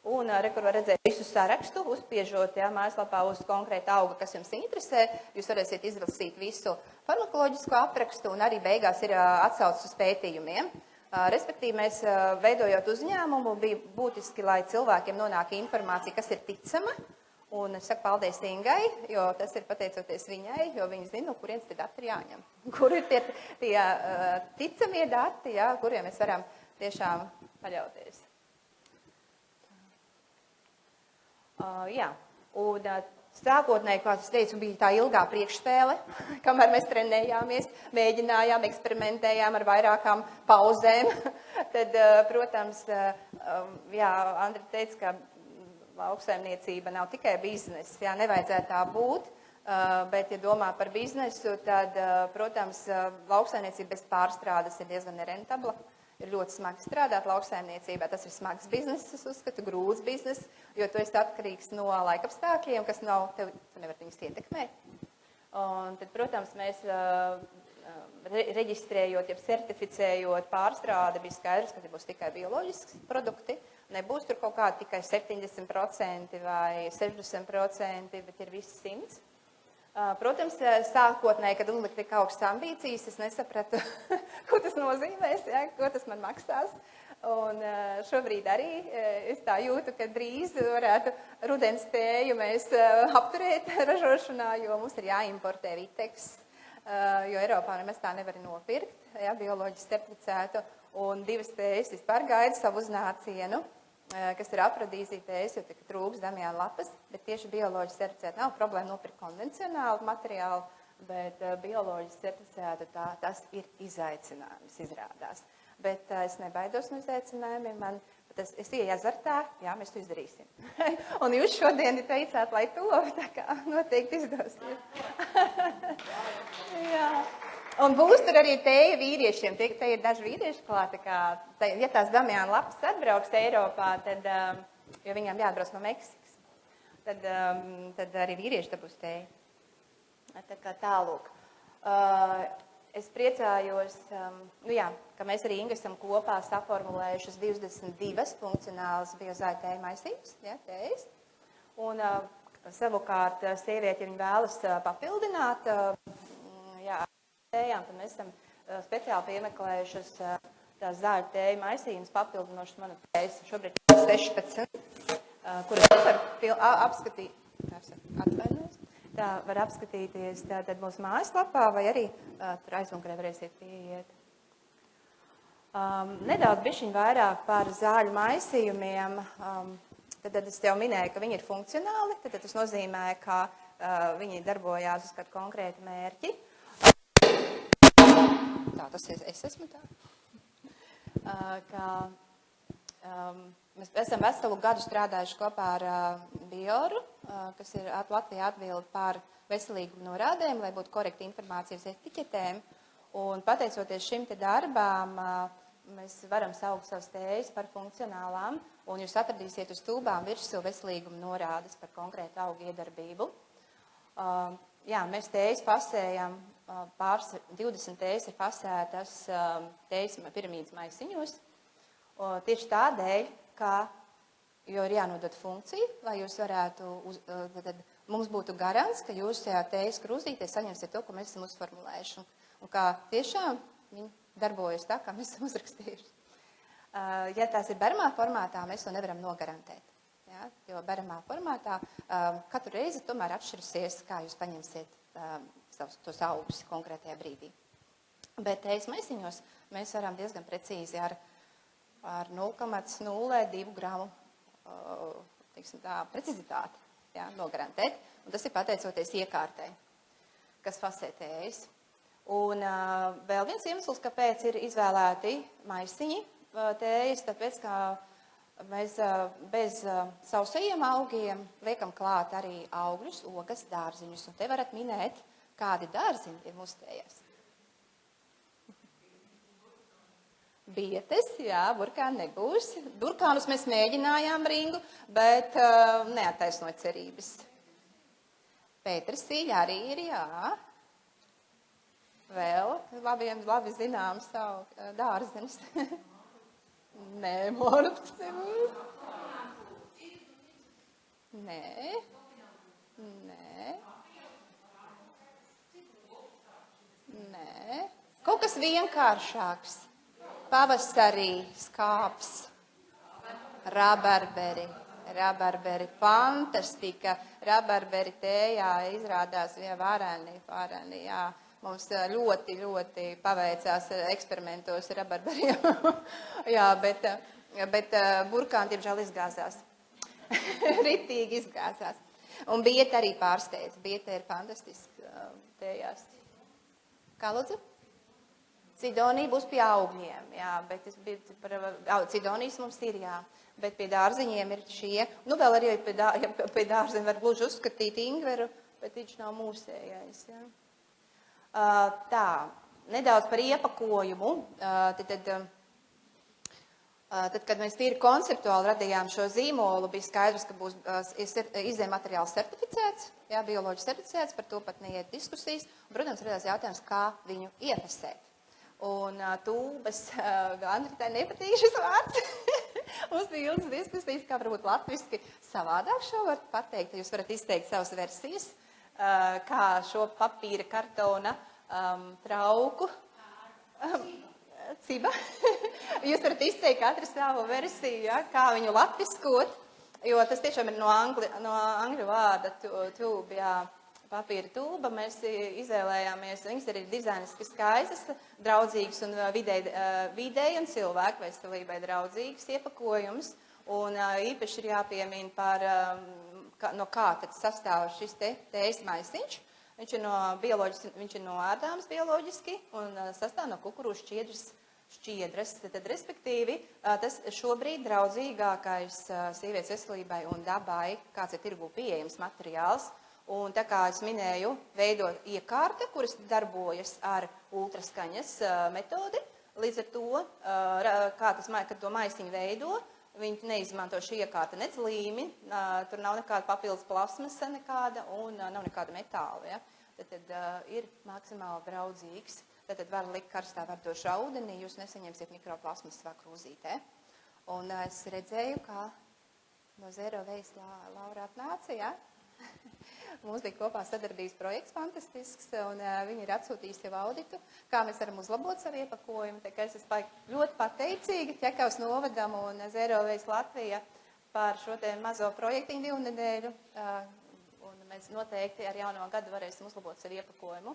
Un kur var redzēt visu sarakstu, uzspiežot mājaslapā uz konkrētu augu, kas jums interesē. Jūs varēsiet izlasīt visu farmakoloģisko aprakstu un arī beigās ir atsauces uz pētījumiem. Respektīvi, mēs veidojot uzņēmumu, bija būtiski, lai cilvēkiem nonāk informācija, kas ir ticama. Un es saku paldies Ingai, jo tas ir pateicoties viņai, jo viņi zina, no kurienes tie dati ir jāņem. Kur ir tie ticamie dati, jā, kuriem mēs varam tiešām paļauties. Jā, un sākotnēji, kā es teicu, bija tā ilgā priekšspēle, kamēr mēs trenējāmies, mēģinājām, eksperimentējām ar vairākām pauzēm. Tad, protams, jā, Andri teica, ka lauksaimniecība nav tikai bizness, jā, nevajadzētu tā būt, bet, ja domā par biznesu, tad, protams, lauksaimniecība bez pārstrādes ir diezgan nerentabla. Ir ļoti smagi strādāt lauksaimniecībā, tas ir smags biznes, es uzskatu, grūts biznes, jo tu esi atkarīgs no laikapstākļiem, kas nav, tu nevar viņus ietekmēt. Un tad, protams, mēs reģistrējot, ja certificējot pārstrādi, bija skaidrs, ka būs tikai bioloģiski produkti. Nebūs tur kaut kādi tikai 70% vai 60%, bet ir viss 100%. Protams, sākotnēji, kad uzlikt tik augstas ambīcijas, es nesapratu, ko tas nozīmēs, ja, ko tas man maksās. Un šobrīd arī es tā jūtu, ka drīz varētu rudens tēju mēs apturēt ražošanā, jo mums ir jāimportē Viteks, jo Eiropā nemaz tā nevar nopirkt, ja, bioloģiski certificētu. Un 2 tējas vispār gaida savu uznācienu, kas ir afrodīzija tējas, jo tika trūks Damiāna lapas, bet tieši bioloģiski certificētu nav problēma nopirkt konvencionālu materiālu, bet bioloģiski certificētu tas ir izaicinājums, izrādās. Bet es nebaidos no izaicinājumiem, es ieju azartā, jā, mēs to izdarīsim. Un jūs šodien teicāt, lai to, tā kā noteikti izdosies. Jā. Un būs tur arī tēja vīriešiem, te ir daži vīrieši klāt, ja tās Damiāna lapas atbrauks Eiropā, tad, jo viņām jāatbrauc no Meksikas, tad arī vīrieši dabūs tēju. Tā kā tālūk. Es priecājos, ka mēs arī Inga esam kopā saformulējušas 22 funkcionālas biozāļu tēju maisības, ja, tējas. Un savukārt sievieti, ja viņi vēlas papildināt, tējām, tad mēs esam speciāli piemeklējušas tās zāļu tēju maisījumus papildinošas manu tējas. Šobrīd ir 16, kuras var apskatīt, tā var apskatīties tātad mūsu mājaslapā vai arī tur aizmugurē varēsiet pieiet. Nedaudz bišķiņ vairāk par zāļu maisījumiem. Tad es tev minēju, ka viņi ir funkcionāli, tad tas nozīmē, ka viņi darbojās uz kādu konkrētu mērķi. Tā, tas es esmu tā. Mēs esam veselu gadu strādājuši kopā ar Bioru, kas ir Latvijā atbild par veselīgumu norādēm, lai būtu korekta informācija uz etiķetēm. Un pateicoties šim te darbām, mēs varam saukt savas tējas par funkcionālām, un jūs atradīsiet uz tūbām virsū veselīguma norādes par konkrētu augu iedarbību. Jā, mēs tējas pasējam. 20 tējas ir pasētas tējas piramīdas maisiņos. Tieši tādēļ, jo ir jānodod funkcija, lai jūs varētu, mums būtu garants, ka jūs tajā tējas krūzītē saņemsiet to, ko mēs esam uzformulējuši. Un kā tiešām viņi darbojas tā, kā mēs esam uzrakstījuši. Ja tās ir baramā formātā, mēs to nevaram nogarantēt. Ja? Jo baramā formātā katru reizi tomēr atšķirsies, kā jūs paņemsiet tos augus konkrētajā brīdī. Bet tējas maisiņos mēs varam diezgan precīzi ar 0,02 gramu precizitāti, jā, nogarantēt. Un tas ir pateicoties iekārtei, kas fasē tējas. Un vēl viens iemesls, kāpēc ir izvēlēti maisiņi tējas, tāpēc, ka mēs bez sausajiem augiem liekam klāt arī augļus, ogas, dārziņus. Un te varat minēt, kādi dārziņi ir mūsu tējās. Bietes, jā, burkāni nebūs. Burkānus mēs mēģinājām ringu, bet neattaisnoja cerības. Pētersīļa arī ir, jā. Vēl labi zināms dārzenis. Nē, morutks nebūs. Nē. Kaut kas vienkāršāks. pavasarī skāps. Rabarberi, fantastika. Rabarberi tējā izrādās vareni, jā. Mums ļoti, ļoti paveicās eksperimentos ar rabarberiem. Jā, bet burkāni, diemžēl, izgāzās. Ritīgi izgāzās. Un bieta arī pārsteidz. Bieta ir fantastiski tējās. Kā lūdzu? Cidonija būs pie augļiem, jā, bet cidonijas mums ir, jā, bet pie dārziņiem ir šie. Nu, vēl arī pie dārziņiem var gluži uzskatīt ingveru, bet viņš nav mūsējais, jā. Tā, nedaudz par iepakojumu. Tad, kad mēs tīri konceptuāli radījām šo zīmolu, bija skaidrs, ka būs izējumateriāls certificēts, jā, bioloģiski certificēts, par to pat neiet diskusijas. Un, protams, radās jautājums, kā viņu iefasēt. Un tūbas, Andritai nepatīk šis vārds. Mums bija ilgas diskusijas, kā varbūt latviski savādāk šo var pateikt. Jūs varat izteikt savas versijas, kā šo papīra kartona trauku. Ciba. Jūs varat izteikt katru savu versiju, ja, kā viņu latviskot, jo tas tiešām ir no angļu vārda tūba, jā. Papīra tūba, mēs izvēlējāmies, viņas arī ir dizainiski skaistas, draudzīgas un videi un cilvēku veselībai draudzīgas iepakojums. Un īpaši ir jāpiemina par, no kā tad sastāv šis tējas maisiņš. Viņš ir no ēdāms bioloģiski un sastāv no kukurūzu šķiedras. Tad, respektīvi, tas šobrīd draudzīgākais sievietes veselībai un dabai, kāds ir tirgū pieejams materiāls. Un tā kā es minēju, veidot iekārta, kuras darbojas ar ultraskaņas metodi, līdz ar to, kad to maisiņu veido, viņi neizmanto šī iekārta nec līmi, tur nav nekāda papildus plasmasa nekāda un nav nekāda metāla. Ja? Tad ir maksimāli draudzīgs. Tad var likt karstā verdošu ūdenī, jūs nesaņemsiet mikroplasmas savā krūzītē. Un es redzēju, kā no Zero Waste Laura atnāca, ja? Mums bija kopā sadarbības projekts fantastisks, un viņi ir atsūtījusi jau auditu, kā mēs varam uzlabot savu iepakojumu. Tā kā es esmu ļoti pateicīga Ķekavas novadam un Zero Waste Latvija par šo te mazo projektiņu 2 nedēļu, un mēs noteikti ar jauno gadu varēsim uzlabot savu iepakojumu.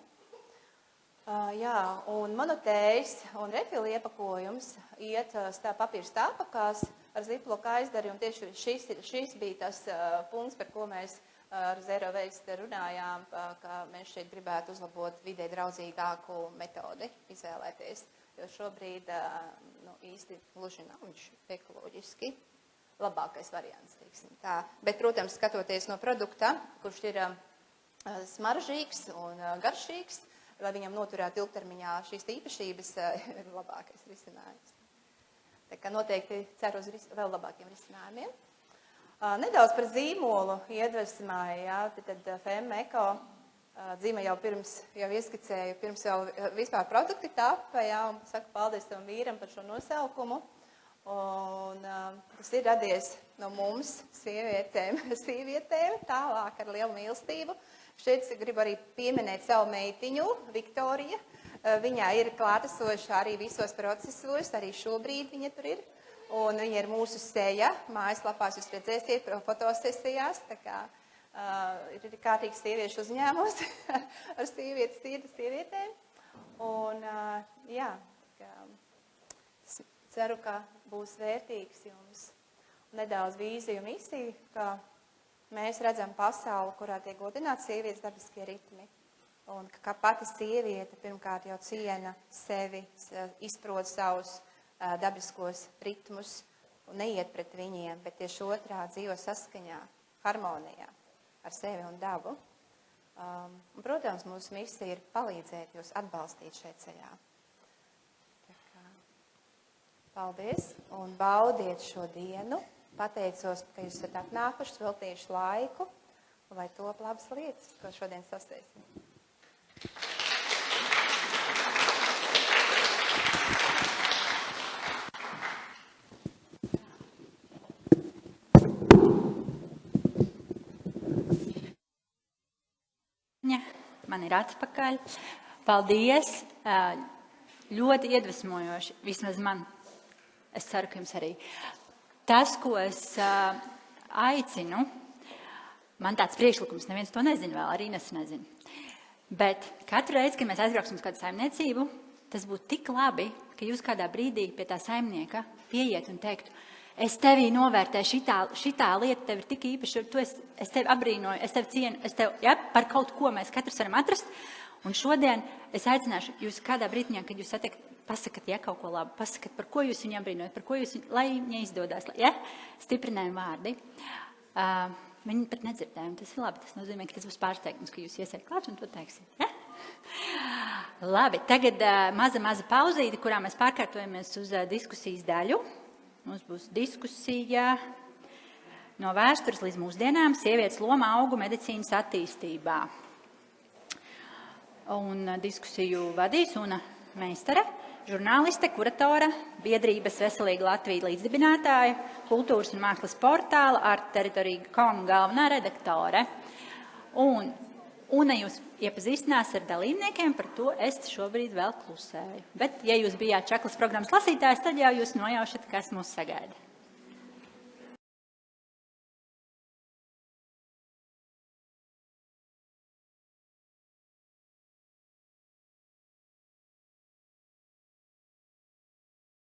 Jā, un monotējas un refila iepakojums iet papīra stāvpakās ar ziploku aizdari, un tieši šis bija tas punkts, par ko mēs ar Zero Waste runājām, ka mēs šeit gribētu uzlabot vidē draudzīgāku metodi izvēlēties, jo šobrīd īsti gluži nav viņš ekoloģiski labākais variants, teiksim tā. Bet, protams, skatoties no produkta, kurš ir smaržīgs un garšīgs, lai viņam noturētu ilgtermiņā šīs īpašības, ir labākais risinājums. Tā kā noteikti ceru uz vēl labākiem risinājumiem. Nedaudz par zīmolu iedvesmāju, jā, tad FM Eko dzīme jau ieskicēju, pirms jau vispār produkti tapa, jā, un saku paldies tam vīram par šo nosaukumu. Un tas ir radies no mums, sievietēm, tālāk ar lielu mīlestību. Šeit gribu arī pieminēt savu meitiņu, Viktorija. Viņā ir klātesoša arī visos procesos, arī šobrīd viņa tur ir. Un viņa ir mūsu seja, mājaslapās jūs redzēsiet fotosesijās, tā kā ir kārtīgs sieviešu uzņēmums ar sievietēm. Un jā, ceru, ka būs vērtīgs jums nedaudz vīziju misiju, ka mēs redzam pasauli, kurā tiek godināts sievietes dabiskie ritmi. Un ka pati sieviete pirmkārt jau ciena sevi, izprot savus dabiskos ritmus un neiet pret viņiem, bet tieši otrā dzīvo saskaņā, harmonijā ar sevi un dabu. Un, protams, mūsu misija ir palīdzēt jūs atbalstīt šeit ceļā. Tā kā, paldies un baudiet šo dienu. Pateicos, ka jūs esat atnākuši, veltījuši laiku, lai top labas lietas, ko šodien sasēsim. Man ir atpakaļ. Paldies! ļoti iedvesmojoši, vismaz man. Es ceru, ka jums arī. Tas, ko es aicinu, man tāds priekšlikums, neviens to nezina vēl, arī nezina. Bet katru reizi, kad mēs aizbrauksim uz kādu saimniecību, tas būtu tik labi, ka jūs kādā brīdī pie tā saimnieka pieiet un teiktu, es tevī novērtēju, šitā lieta tev ir tik īpaša, es tevi abrīnoju, es tevi cienu, par kaut ko mēs katrs varam atrast. Un šodien es aicināšu jūs kādā brīdiņā, kad jūs pasakat, kaut ko labu, pasakat, par ko jūs viņu abrīnojat, par ko jūs viņu, lai viņa izdodas, stiprinājumi vārdi. Viņi pat nedzirdēja, tas ir labi, tas nozīmē, ka tas būs pārsteigums, ka jūs iesiet klāt un to teiksiet. Ja? Labi, tagad maza pauzīte, kurā mēs pārkārtojamies uz diskusijas daļu. Mums būs diskusija no vēstures līdz mūsdienām, sievietes loma augu medicīnas attīstībā. Un diskusiju vadīs Una Meistare, žurnāliste, kuratora, biedrības Veselīga Latvija līdzdibinātāja, kultūras un mākslas portāla Artteritorija.com galvenā redaktore. Un Una jūs iepazīstinās ar dalībniekiem, par to es šobrīd vēl klusēju. Bet, ja jūs bijāt Čaklas programmas lasītājs, tad jau jūs nojaušat, kas mūs sagaida.